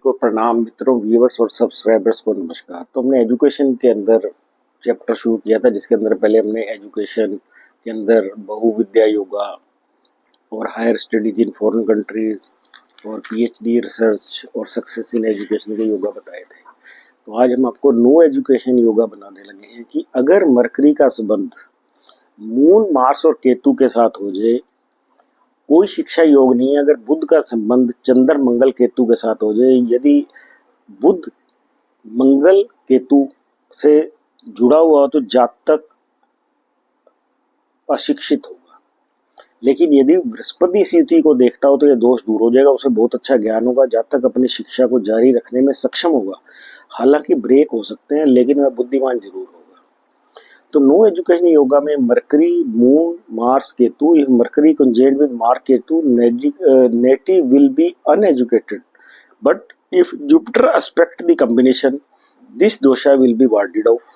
को प्रणाम मित्रों, व्यूअर्स और सब्सक्राइबर्स को नमस्कार। तो हमने एजुकेशन के अंदर चैप्टर शुरू किया था, जिसके अंदर पहले हमने एजुकेशन के अंदर बहुविद्या योगा और higher studies in foreign countries और पीएचडी रिसर्च और सक्सेस इन एजुकेशन के योगा बताए थे। तो आज हम आपको नो एजुकेशन योगा बनाने लगे हैं कि अगर मरकरी का संबंध मून, मार्स और केतु के साथ हो जाए, कोई शिक्षा योग नहीं है। अगर बुध का संबंध चंद्र, मंगल, केतु के साथ हो जाए, यदि बुध मंगल केतु से जुड़ा हुआ हो तो जातक अशिक्षित होगा। लेकिन यदि बृहस्पति इस युति को देखता हो तो यह दोष दूर हो जाएगा, उसे बहुत अच्छा ज्ञान होगा, जातक अपनी शिक्षा को जारी रखने में सक्षम होगा। हालांकि ब्रेक हो सकते हैं, लेकिन वह बुद्धिमान जरूर होगा। तो नो एजुकेशन योगा में mercury, moon, Mars, Ketu, if mercury conjunct with Mars, Ketu, native will be uneducated, but if Jupiter aspect the combination, this dosha will be warded off.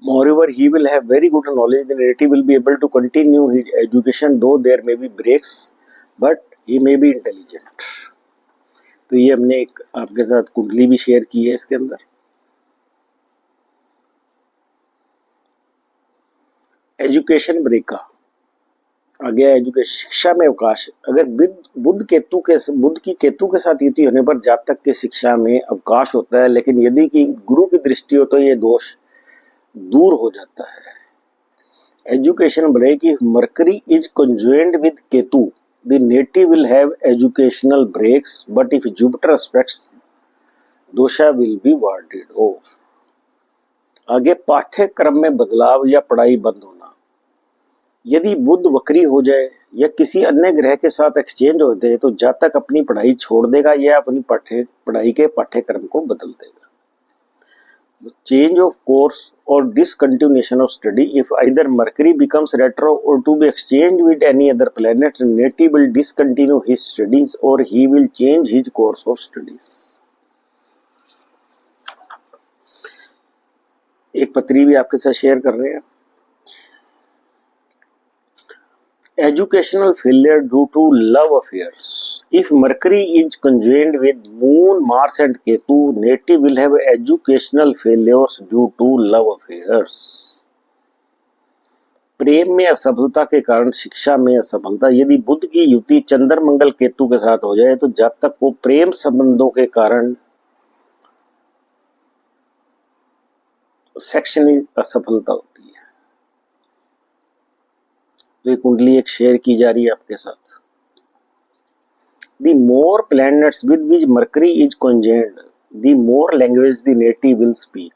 Moreover, he will have very good knowledge. The native will be able to continue his education, though there may be breaks, but he may be intelligent. तो ये हमने एक आपके साथ कुंडली भी share की है इसके अंदर। एजुकेशन ब्रेक का आ गया, एजुकेशन शिक्षा में अवकाश। अगर बुध की केतु के साथ युति होने पर जातक के शिक्षा में अवकाश होता है, लेकिन यदि कि गुरु की दृष्टि हो तो ये दोष दूर हो जाता है। Education break, if Mercury is conjoined with Ketu, the native will have educational breaks, but if Jupiter aspects dosha will be warded off. आगे पाठ्यक्रम में बदलाव या पढ़ाई बंद होना। यदि बुध वक्री हो जाए या किसी अन्य ग्रह के साथ एक्सचेंज हो जाए तो जातक अपनी पढ़ाई छोड़ देगा या अपनी पढ़ाई के पाठ्यक्रम को बदल देगा। चेंज ऑफ कोर्स और discontinuation of study, if either Mercury becomes retro or to be exchange with any other planet, native will discontinue his studies और he will change his course of studies. एक पत्री भी आपके साथ share कर रहे हैं। Educational failure due to love affairs. If Mercury is conjoined with Moon, Mars and Ketu, native will have educational failures due to love affairs. प्रेम में असफलता के कारण शिक्षा में असफलता। यदि बुध की युति चंद्र, मंगल, केतु के साथ हो जाए तो जातक को प्रेम संबंधों के कारण शैक्षणिक असफलता होती है। तो ये कुंडली एक शेयर की जा रही है आपके साथ। The more planets with which Mercury is conjoined, the more language the native will speak.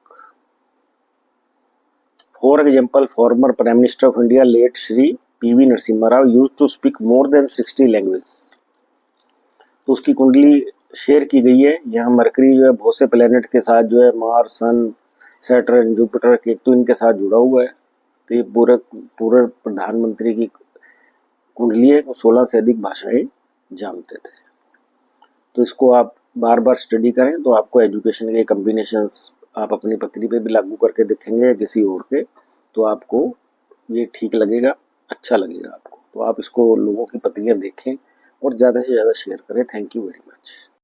For example, former Prime Minister of India, late Shri P.V. Narasimha Rao, used to speak more than 60 languages. तो उसकी कुंडली share की गई है। यहाँ mercury जो है बहुत से प्लेनेट के साथ जो है मार्स, सन, सैटर्न, जुपिटर, केतु इनके साथ जुड़ा हुआ है। तो ये पूरे प्रधानमंत्री की कुंडली है, 16 से अधिक भाषाएं जानते थे। तो इसको आप बार बार स्टडी करें तो आपको एजुकेशन के कॉम्बिनेशंस आप अपनी पत्री पे भी लागू करके देखेंगे या किसी और के, तो आपको ये ठीक लगेगा, अच्छा लगेगा आपको। तो आप इसको लोगों की पत्रियां देखें और ज़्यादा से ज़्यादा शेयर करें। Thank you very much.